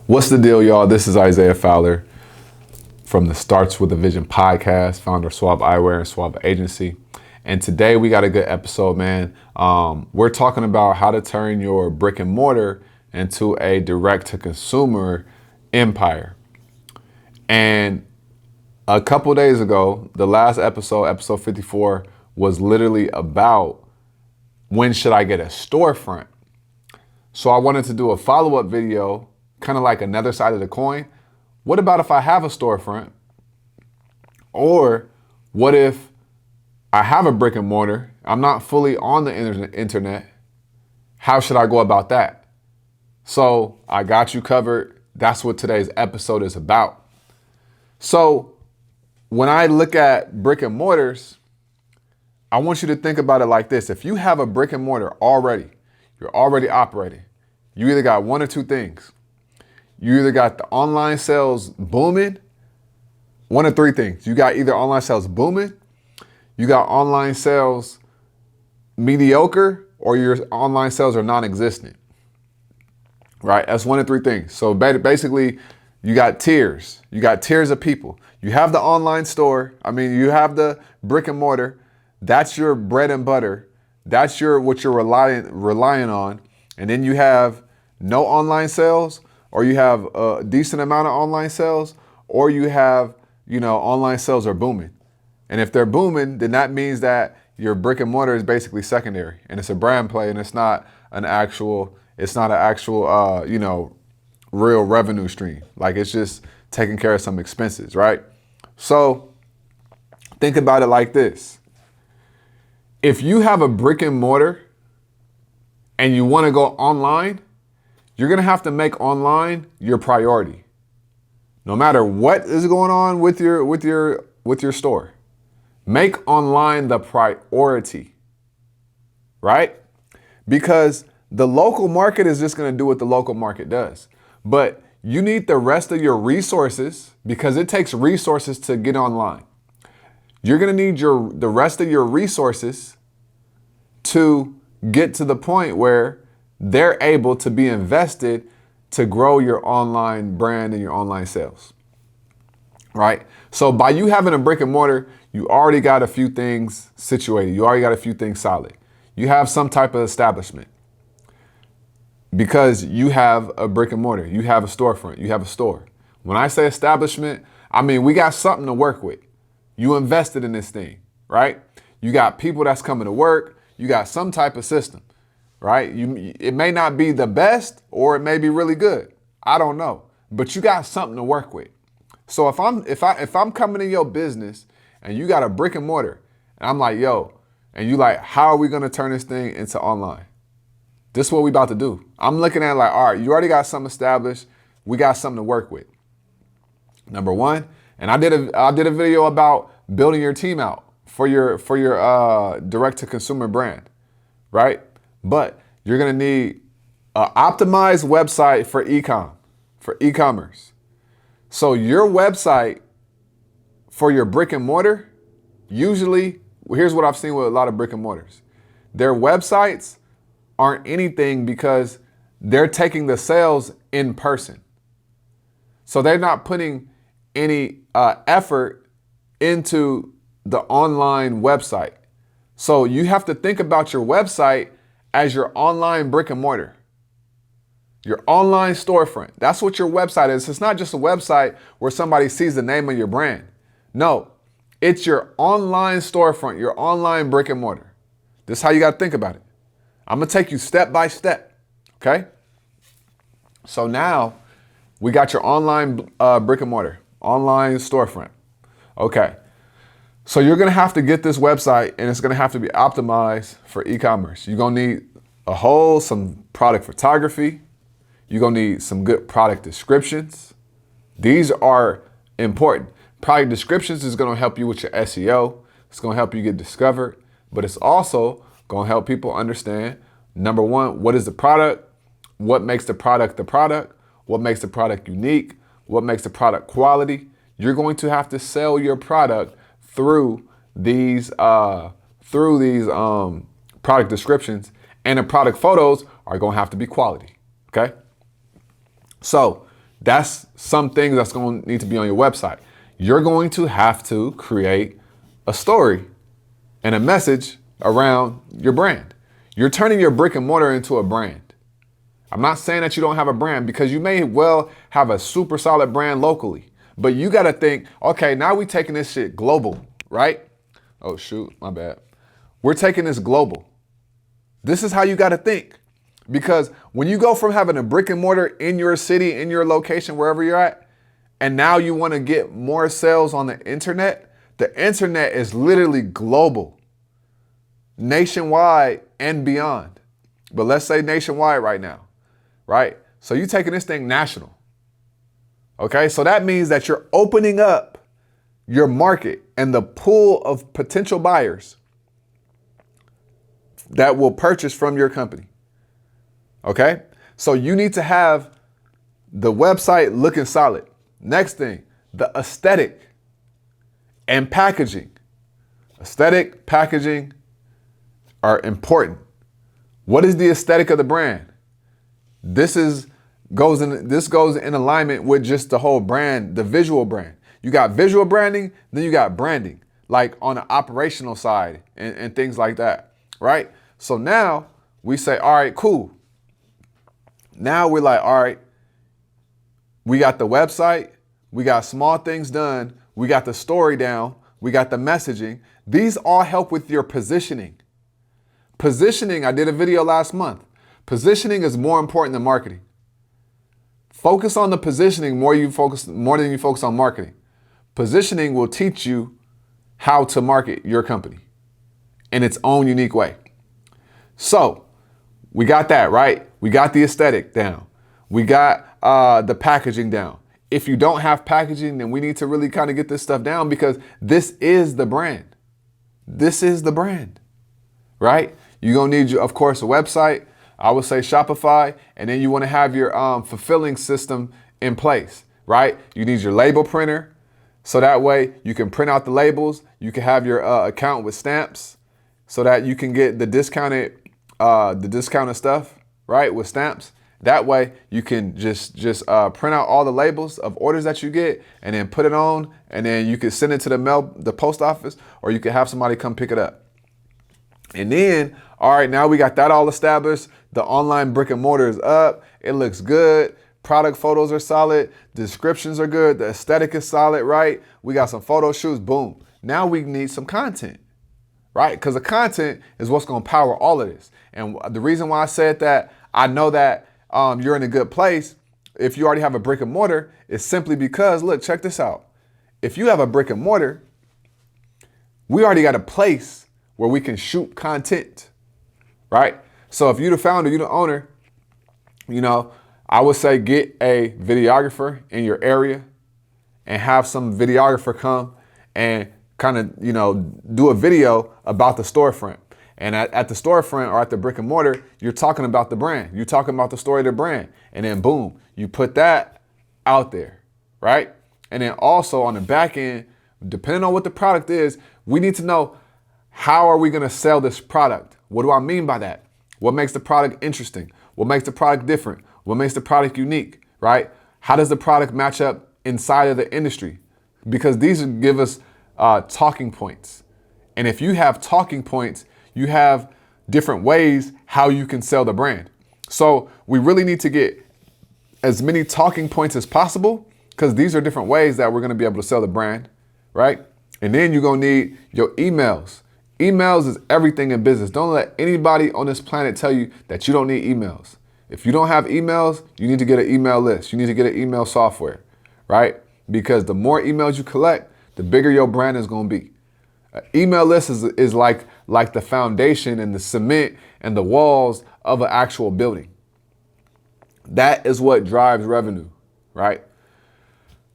What's the deal, y'all? This is Isaiah Fowler from the Starts With a Vision podcast, founder of SWAV Eyewear and SWAV Agency. And today we got a good episode, man. We're talking about how to turn your brick and mortar into a direct-to-consumer empire. And a couple days ago, the last episode, episode 54, was literally about when should I get a storefront. So I wanted to do a follow-up video, kind of like another side of the coin. What about if I have a storefront? Or what if I have a brick and mortar, I'm not fully on the internet, how should I go about that? So I got you covered. That's what today's episode is about. So when I look at brick and mortars, I want you to think about it like this. If you have a brick and mortar already, you're already operating, you either got one or two things. You either got the online sales booming, one of three things. You got either online sales booming, you got online sales mediocre, or your online sales are non-existent, right? That's one of three things. So basically, you got tiers. You got tiers of people. You have the online store. You have the brick and mortar. That's your bread and butter. That's what you're relying on. And then you have no online sales, or you have a decent amount of online sales, or you have, online sales are booming. And if they're booming, then that means that your brick and mortar is basically secondary, and it's a brand play, and it's not an actual, real revenue stream. Like, it's just taking care of some expenses, right? So think about it like this. If you have a brick and mortar and you want to go online, you're going to have to make online your priority. No matter what is going on with your store, make online the priority, right? Because the local market is just going to do what the local market does. But you need the rest of your resources, because it takes resources to get online. You're going to need the rest of your resources to get to the point where they're able to be invested to grow your online brand and your online sales, right? So by you having a brick and mortar, you already got a few things situated. You already got a few things solid. You have some type of establishment because you have a brick and mortar. You have a storefront. You have a store. When I say establishment, we got something to work with. You invested in this thing, right? You got people that's coming to work. You got some type of system, right? It may not be the best, or it may be really good. I don't know, but you got something to work with. So if I'm coming in your business and you got a brick and mortar, and I'm like, yo, and you like, how are we gonna turn this thing into online? This is what we about to do. I'm looking at it like, all right, you already got something established. We got something to work with. Number one, and I did a video about building your team out for your direct-to-consumer brand, right? But you're gonna need an optimized website for Ecom, for e-commerce. So your website for your brick and mortar, usually, here's what I've seen with a lot of brick and mortars. Their websites aren't anything because they're taking the sales in person. So they're not putting any effort into the online website. So you have to think about your website as your online brick and mortar, your online storefront. That's what your website is. It's not just a website where somebody sees the name of your brand. No, it's your online storefront, your online brick and mortar. This is how you got to think about it. I'm going to take you step by step, okay? So now we got your online brick and mortar, online storefront. Okay. So you're going to have to get this website, and it's going to have to be optimized for e-commerce. You're going to need some product photography. You're going to need some good product descriptions. These are important. Product descriptions is going to help you with your SEO. It's going to help you get discovered, but it's also going to help people understand, number one, what is the product? What makes the product? What makes the product unique? What makes the product quality? You're going to have to sell your product through these product descriptions, and the product photos are going to have to be quality. Okay. So That's some things that's going to need to be on your website. You're going to have to create a story and a message around your brand. You're turning your brick and mortar into a brand. I'm not saying that you don't have a brand, because you may well have a super solid brand locally, but you got to think, okay, now we're taking this shit global, right? Oh, shoot, my bad. We're taking this global. This is how you got to think, because when you go from having a brick and mortar in your city, in your location, wherever you're at, and now you want to get more sales on the internet is literally global, nationwide and beyond. But let's say nationwide right now. Right? So you're taking this thing national. Okay? So that means that you're opening up your market and the pool of potential buyers that will purchase from your company. Okay? So you need to have the website looking solid. Next thing, the aesthetic and packaging. Aesthetic, packaging are important. What is the aesthetic of the brand? This goes in alignment with just the whole brand, the visual brand. You got visual branding, then you got branding, like on the operational side and things like that, right? So now we say, all right, cool. Now we're like, all right, we got the website, we got small things done, we got the story down, we got the messaging. These all help with your positioning. Positioning, I did a video last month. Positioning is more important than marketing. Focus on the positioning more than you focus on marketing. Positioning will teach you how to market your company in its own unique way. So we got that, right? We got the aesthetic down. We got the packaging down. If you don't have packaging, then we need to really kind of get this stuff down, because this is the brand. This is the brand, right? You're going to need, of course, a website. I would say Shopify, and then you want to have your fulfilling system in place, right? You need your label printer, so that way you can print out the labels. You can have your account with stamps, so that you can get the discounted stuff, right, with stamps. That way you can just print out all the labels of orders that you get, and then put it on, and then you can send it to the post office, or you can have somebody come pick it up. And then, all right, now we got that all established. The online brick and mortar is up. It looks good. Product photos are solid. Descriptions are good. The aesthetic is solid, right? We got some photo shoots. Boom. Now we need some content, right? Because the content is what's going to power all of this. And the reason why I said that, I know that you're in a good place if you already have a brick and mortar, is simply because, look, check this out. If you have a brick and mortar, we already got a place where we can shoot content, right? So if you're the founder, you're the owner, I would say get a videographer in your area and have some videographer come and kind of, do a video about the storefront. And at the storefront or at the brick and mortar, you're talking about the brand. You're talking about the story of the brand. And then boom, you put that out there, right? And then also on the back end, depending on what the product is, we need to know, how are we going to sell this product? What do I mean by that? What makes the product interesting? What makes the product different? What makes the product unique, right? How does the product match up inside of the industry? Because these give us talking points. And if you have talking points, you have different ways how you can sell the brand. So we really need to get as many talking points as possible, because these are different ways that we're going to be able to sell the brand, right? And then you're going to need your emails. Emails is everything in business. Don't let anybody on this planet tell you that you don't need emails. If you don't have emails, you need to get an email list. You need to get an email software, right? Because the more emails you collect, the bigger your brand is going to be. An email list is like the foundation and the cement and the walls of an actual building. That is what drives revenue, right?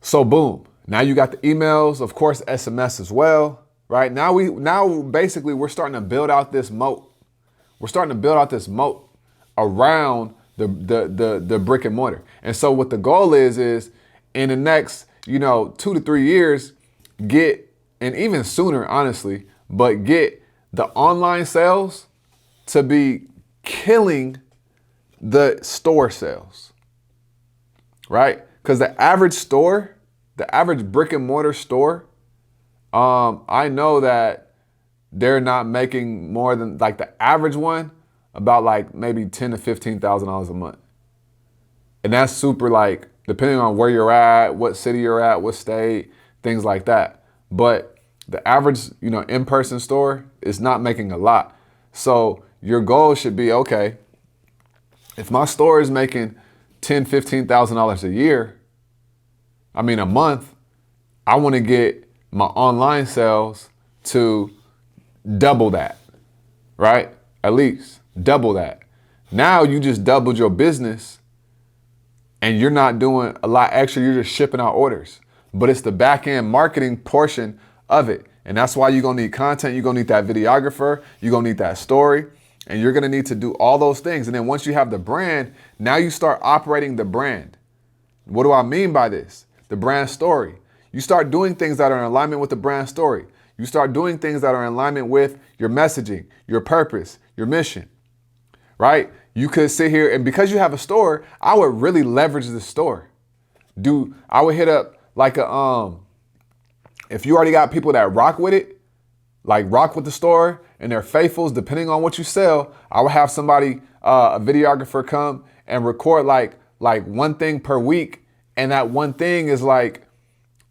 So boom, now you got the emails, of course, SMS as well, right? Now basically we're starting to build out this moat. We're starting to build out this moat around the brick and mortar. And so what the goal is in the next, 2 to 3 years, and even sooner, honestly, but get the online sales to be killing the store sales, right? Because the average store, the average brick and mortar store, I know that they're not making more than, like, the average one, about like maybe $10,000 to $15,000 a month. And that's super, like, depending on where you're at, what city you're at, what state, things like that. But the average, in-person store is not making a lot. So your goal should be, okay, if my store is making $10,000, $15,000 a year, a month, I want to get my online sales to double that, right? At least double that. Now you just doubled your business and you're not doing a lot extra. You're just shipping out orders, but it's the back end marketing portion of it. And that's why you're going to need content. You're going to need that videographer. You're going to need that story, and you're going to need to do all those things. And then once you have the brand, now you start operating the brand. What do I mean by this? The brand story. You start doing things that are in alignment with the brand story. You start doing things that are in alignment with your messaging, your purpose, your mission, right? You could sit here, and because you have a store, I would really leverage the store. I would hit up like if you already got people that rock with it, like rock with the store and they're faithfuls, depending on what you sell, I would have somebody, a videographer, come and record like one thing per week. And that one thing is like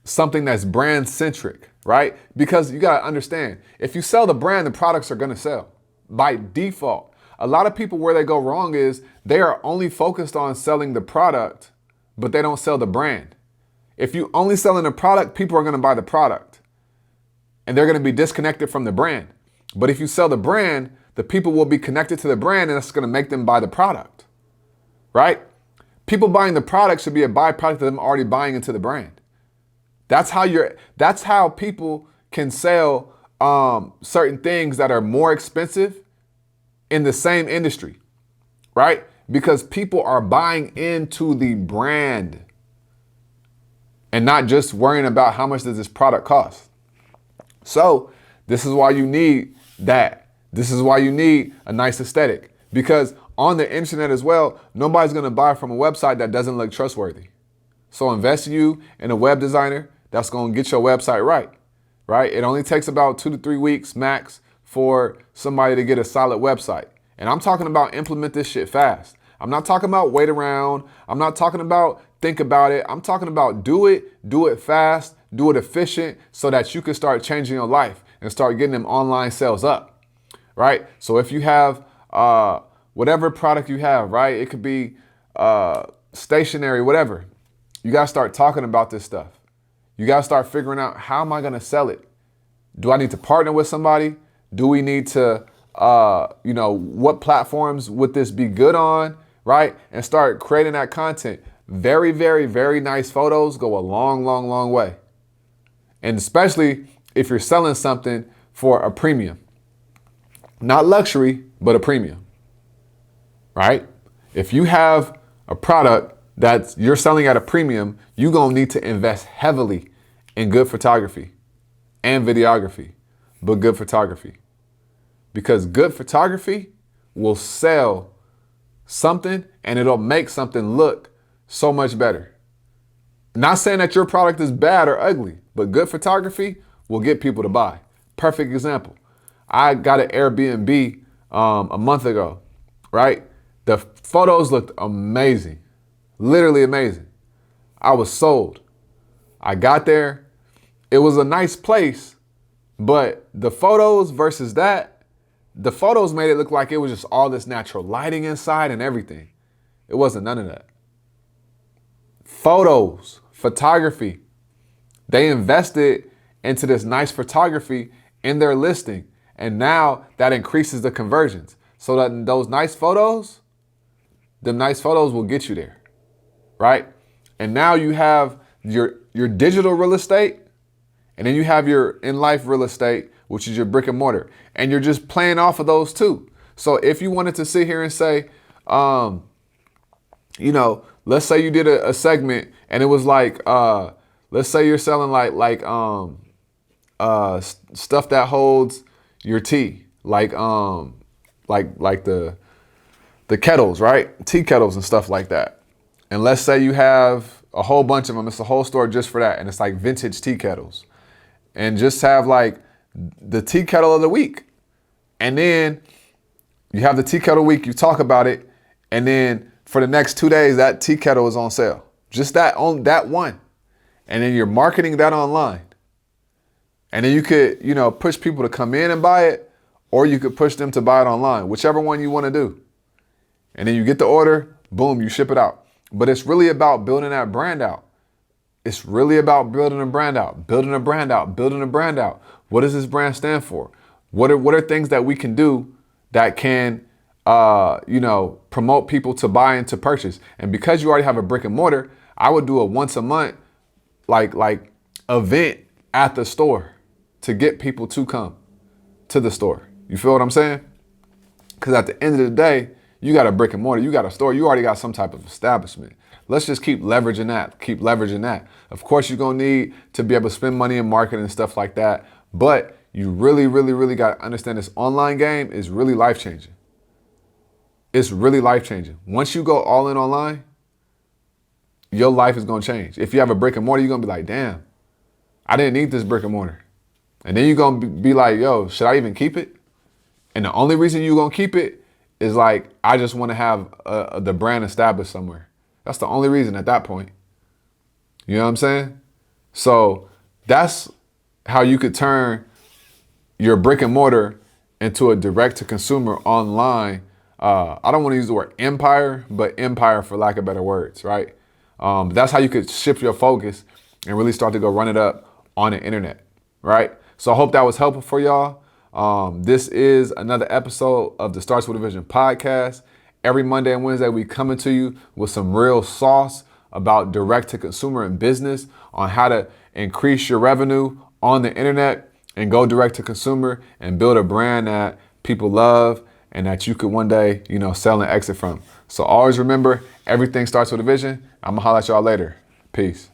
something that's brand centric, right? Because you got to understand, if you sell the brand, the products are going to sell by default. A lot of people, where they go wrong is they are only focused on selling the product, but they don't sell the brand. If you only selling the product, people are going to buy the product and they're going to be disconnected from the brand. But if you sell the brand, the people will be connected to the brand, and that's going to make them buy the product, right? People buying the product should be a byproduct of them already buying into the brand. That's how people can sell certain things that are more expensive in the same industry, right? Because people are buying into the brand and not just worrying about how much does this product cost. So this is why you need that. This is why you need a nice aesthetic, because on the internet as well, nobody's going to buy from a website that doesn't look trustworthy. So invest in a web designer that's going to get your website right? It only takes about 2 to 3 weeks max for somebody to get a solid website. And I'm talking about implement this shit fast. I'm not talking about wait around. I'm not talking about think about it. I'm talking about do it fast, do it efficient, so that you can start changing your life and start getting them online sales up, right? So if you have whatever product you have, right? It could be stationery, whatever. You got to start talking about this stuff. You got to start figuring out, how am I going to sell it? Do I need to partner with somebody? Do we need to, what platforms would this be good on, right? And start creating that content. Very, very, very nice photos go a long, long, long way. And especially if you're selling something for a premium. Not luxury, but a premium, right? If you have a product that you're selling at a premium, you're going to need to invest heavily in good photography and videography, but good photography. Because good photography will sell something, and it'll make something look so much better. Not saying that your product is bad or ugly, but good photography will get people to buy. Perfect example. I got an Airbnb a month ago, right? The photos looked amazing, literally amazing. I was sold. I got there. It was a nice place, but the photos versus that, the photos made it look like it was just all this natural lighting inside and everything. It wasn't none of that. Photos, photography, they invested into this nice photography in their listing. And now that increases the conversions. So that those nice photos, the nice photos will get you there, right? And now you have your digital real estate, and then you have your in-life real estate, which is your brick and mortar. And you're just playing off of those two. So if you wanted to sit here and say, let's say you did a segment and it was like, let's say you're selling like stuff that holds your tea, like the kettles, right? Tea kettles and stuff like that. And let's say you have a whole bunch of them. It's a whole store just for that. And it's like vintage tea kettles. And just have like the tea kettle of the week. And then you have the tea kettle week, you talk about it. And then for the next 2 days, that tea kettle is on sale. Just that one. And then you're marketing that online. And then you could, push people to come in and buy it, or you could push them to buy it online, whichever one you want to do. And then you get the order, boom, you ship it out. But it's really about building that brand out. It's really about building a brand out, building a brand out, building a brand out. What does this brand stand for? What are things that we can do that can, promote people to buy and to purchase? And because you already have a brick and mortar, I would do a once a month, like event at the store to get people to come to the store. You feel what I'm saying? Because at the end of the day, you got a brick and mortar, you got a store, you already got some type of establishment. Let's just keep leveraging that. Of course, you're going to need to be able to spend money in marketing and stuff like that. But you really, really, really got to understand this online game is really life-changing. It's really life-changing. Once you go all in online, your life is going to change. If you have a brick and mortar, you're going to be like, damn, I didn't need this brick and mortar. And then you're going to be like, yo, should I even keep it? And the only reason you're going to keep it is like, I just want to have the brand established somewhere. That's the only reason at that point. You know what I'm saying? So that's how you could turn your brick and mortar into a direct to consumer online. I don't want to use the word empire, but empire for lack of better words, right? That's how you could shift your focus and really start to go run it up on the internet, right? So I hope that was helpful for y'all. This is another episode of the Starts with a Vision podcast. Every Monday and Wednesday, we coming to you with some real sauce about direct to consumer and business, on how to increase your revenue on the internet and go direct to consumer and build a brand that people love and that you could one day, sell and exit from. So always remember, everything starts with a vision. I'm gonna holler at y'all later. Peace.